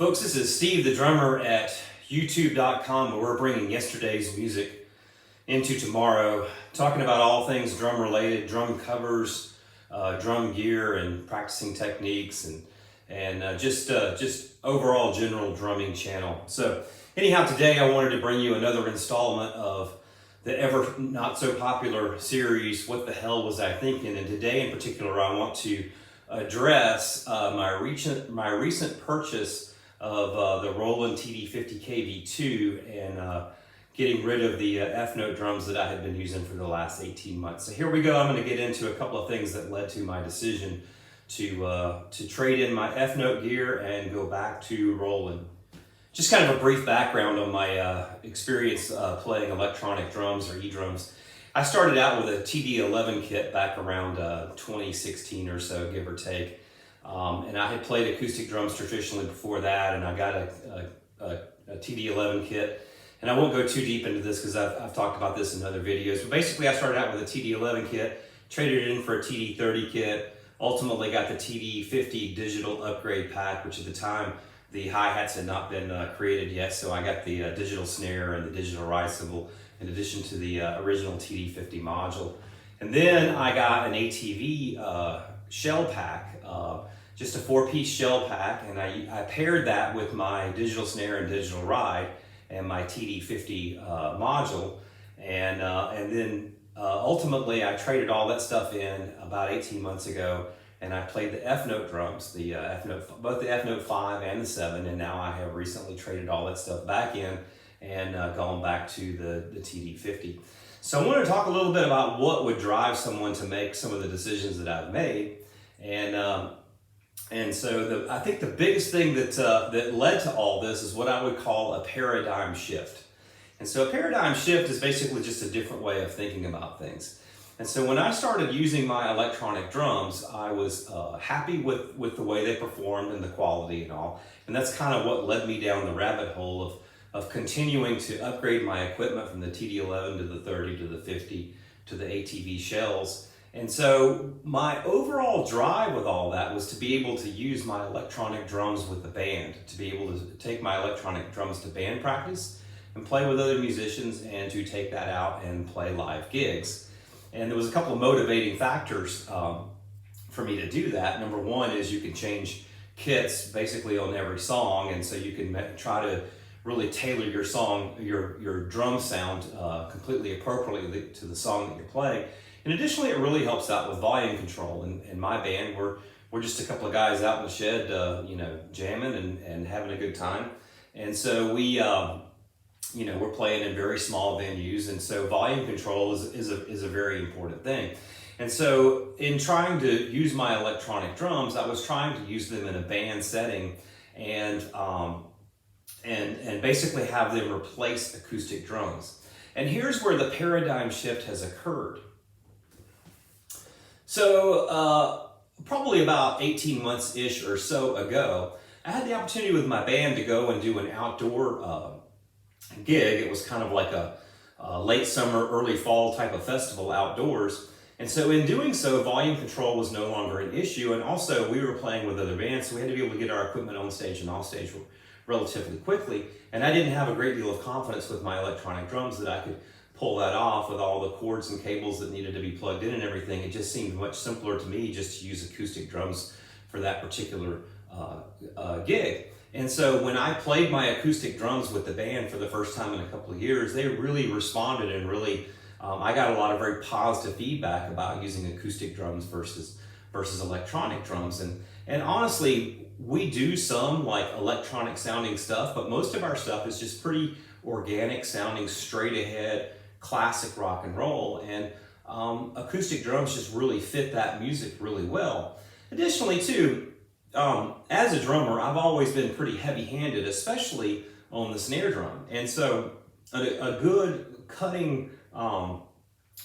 Folks, this is Steve, the drummer at YouTube.com, where we're bringing yesterday's music into tomorrow, talking about all things drum related, drum covers, drum gear, and practicing techniques, and just overall general drumming channel. So anyhow, today I wanted to bring you another installment of the ever not so popular series, What the Hell Was I Thinking? And today in particular, I want to address my recent purchase of the Roland TD50KV2 and getting rid of the F-note drums that I had been using for the last 18 months. So here we go. I'm going to get into a couple of things that led to my decision to trade in my F-note gear and go back to Roland. Just kind of a brief background on my experience playing electronic drums or E-drums. I started out with a TD11 kit back around 2016 or so, give or take. And I had played acoustic drums traditionally before that, and I got a TD11 kit. And I won't go too deep into this because I've talked about this in other videos. But basically, I started out with a TD11 kit, traded it in for a TD30 kit, ultimately got the TD50 digital upgrade pack, which at the time, the hi-hats had not been created yet. So I got the digital snare and the digital ride cymbal in addition to the original TD50 module. And then I got an ATV shell pack, just a 4-piece shell pack, and I paired that with my digital snare and digital ride and my TD50 module, and then ultimately I traded all that stuff in about 18 months ago, and I played the F-note drums, the F-note, both the F-note 5 and the 7, and now I have recently traded all that stuff back in and gone back to the TD50. So I want to talk a little bit about what would drive someone to make some of the decisions that I've made, and so I think the biggest thing that led to all this is what I would call a paradigm shift. And so a paradigm shift is basically just a different way of thinking about things. And so when I started using my electronic drums, I was happy with the way they performed and the quality and all. And that's kind of what led me down the rabbit hole of continuing to upgrade my equipment from the TD11 to the 30 to the 50 to the ATV shells. And so my overall drive with all that was to be able to use my electronic drums with the band, to be able to take my electronic drums to band practice and play with other musicians, and to take that out and play live gigs. And there was a couple of motivating factors for me to do that. Number one is you can change kits basically on every song, and so you can try to really tailor your song, your drum sound completely appropriately to the song that you're playing. And additionally, it really helps out with volume control. And my band, we're just a couple of guys out in the shed, jamming and having a good time. And so we're playing in very small venues, and so volume control is a very important thing. And so in trying to use my electronic drums, I was trying to use them in a band setting, and basically have them replace acoustic drums. And here's where the paradigm shift has occurred. So probably about 18 months-ish or so ago, I had the opportunity with my band to go and do an outdoor gig. It was kind of like a late summer, early fall type of festival outdoors. And so in doing so, volume control was no longer an issue. And also we were playing with other bands, so we had to be able to get our equipment on stage and off stage relatively quickly. And I didn't have a great deal of confidence with my electronic drums that I could pull that off with all the cords and cables that needed to be plugged in and everything. It just seemed much simpler to me just to use acoustic drums for that particular gig. And so when I played my acoustic drums with the band for the first time in a couple of years, they really responded, and really I got a lot of very positive feedback about using acoustic drums versus electronic drums. And honestly, we do some like electronic sounding stuff, but most of our stuff is just pretty organic sounding, straight ahead, classic rock and roll. And acoustic drums just really fit that music really well. Additionally too, as a drummer, I've always been pretty heavy-handed, especially on the snare drum. And so a good cutting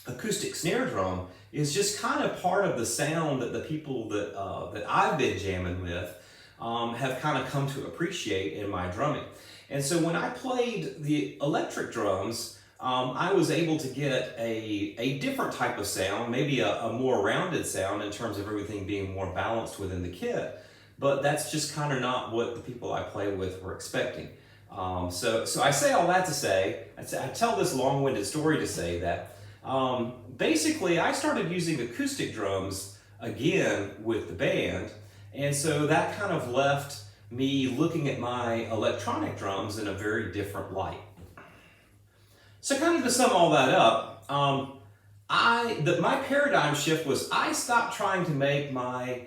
acoustic snare drum is just kind of part of the sound that the people that I've been jamming with have kind of come to appreciate in my drumming. And so when I played the electric drums, I was able to get a different type of sound, maybe a more rounded sound in terms of everything being more balanced within the kit. but that's just kind of not what the people I play with were expecting. So I say all that to say, I tell this long-winded story to say that basically I started using acoustic drums again with the band, and so that kind of left me looking at my electronic drums in a very different light. So kind of to sum all that up, my paradigm shift was I stopped trying to make my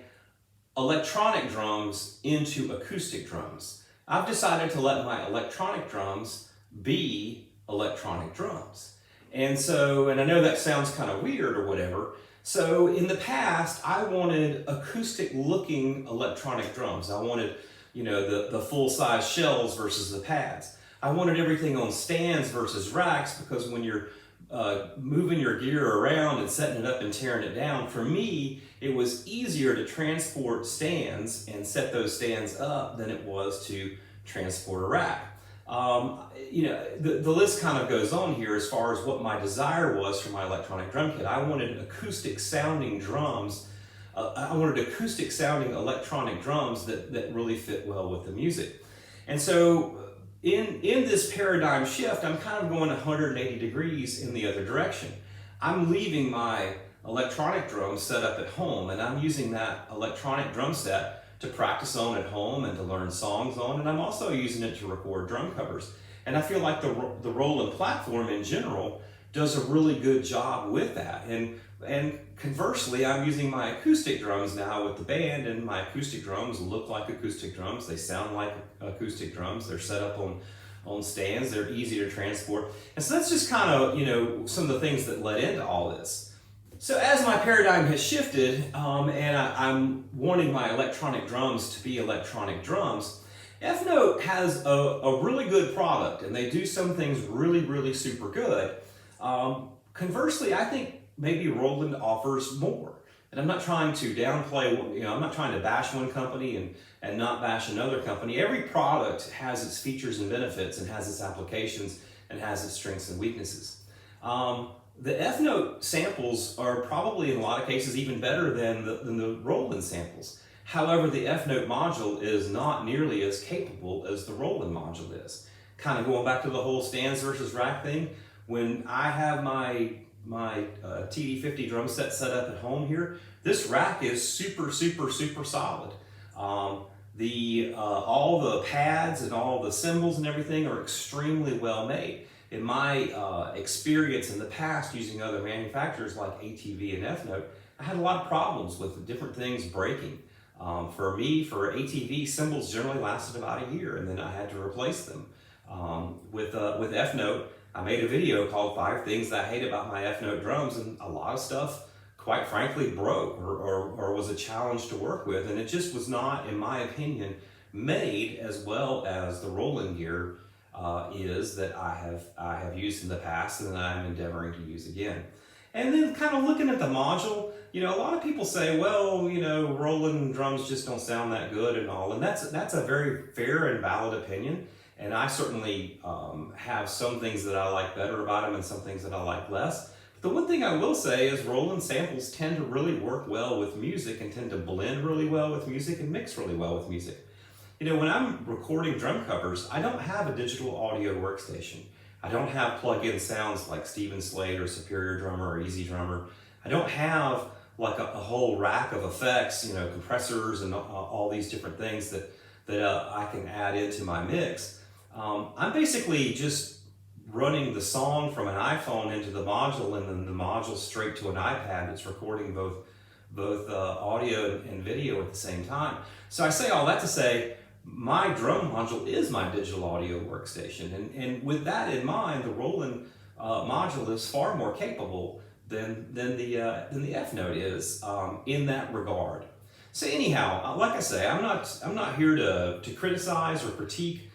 electronic drums into acoustic drums. I've decided to let my electronic drums be electronic drums. And I know that sounds kind of weird or whatever. So in the past, I wanted acoustic looking electronic drums. I wanted, the full-size shells versus the pads. I wanted everything on stands versus racks, because when you're moving your gear around and setting it up and tearing it down, for me, it was easier to transport stands and set those stands up than it was to transport a rack. The list kind of goes on here as far as what my desire was for my electronic drum kit. I wanted acoustic sounding drums. I wanted acoustic sounding electronic drums that really fit well with the music. And so in this paradigm shift, I'm kind of going 180 degrees in the other direction. I'm leaving my electronic drums set up at home, and I'm using that electronic drum set to practice on at home and to learn songs on, and I'm also using it to record drum covers. And I feel like the Roland platform in general does a really good job with that. And conversely, I'm using my acoustic drums now with the band, and my acoustic drums look like acoustic drums. They sound like acoustic drums. They're set up on stands. They're easy to transport. And so that's just kind of, some of the things that led into all this. So as my paradigm has shifted, and I'm wanting my electronic drums to be electronic drums, F-Note has a really good product, and they do some things really, really super good. Conversely, I think maybe Roland offers more. And I'm not trying to downplay, I'm not trying to bash one company and not bash another company. Every product has its features and benefits, and has its applications, and has its strengths and weaknesses. The F-Note samples are probably in a lot of cases even better than the Roland samples. However, the F-Note module is not nearly as capable as the Roland module is. Kind of going back to the whole stands versus rack thing, when I have my TD50 drum set up at home here, this rack is super, super, super solid. All the pads and all the cymbals and everything are extremely well made. In my experience in the past using other manufacturers like ATV and F-Note, I had a lot of problems with different things breaking. For ATV, cymbals generally lasted about a year, and then I had to replace them. With F-Note, I made a video called 5 Things That I Hate About My F-Note Drums, and a lot of stuff, quite frankly, broke or was a challenge to work with, and it just was not, in my opinion, made as well as the Roland gear is that I have used in the past and that I'm endeavoring to use again. And then kind of looking at the module, a lot of people say, well, Roland drums just don't sound that good and all, and that's a very fair and valid opinion. And I certainly have some things that I like better about them and some things that I like less. But the one thing I will say is Roland samples tend to really work well with music and tend to blend really well with music and mix really well with music. When I'm recording drum covers, I don't have a digital audio workstation. I don't have plug-in sounds like Steven Slade or Superior Drummer or Easy Drummer. I don't have like a whole rack of effects, compressors and all these different things that I can add into my mix. I'm basically just running the song from an iPhone into the module, and then the module straight to an iPad that's recording both audio and video at the same time. So I say all that to say, my drum module is my digital audio workstation, and with that in mind, the Roland module is far more capable than the F-Note is in that regard. So anyhow, like I say, I'm not here to criticize or critique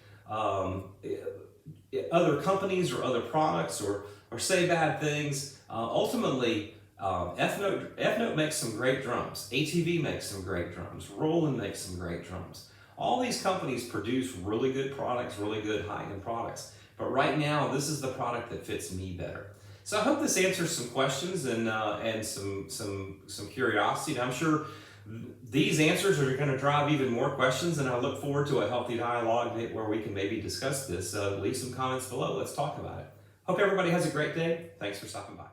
other companies or other products or say bad things. Ultimately, F-Note makes some great drums. ATV makes some great drums. Roland makes some great drums. All these companies produce really good products, really good high-end products. But right now, this is the product that fits me better. So I hope this answers some questions and some curiosity. And I'm sure these answers are going to drive even more questions, and I look forward to a healthy dialogue where we can maybe discuss this. Leave some comments below. Let's talk about it. Hope everybody has a great day. Thanks for stopping by.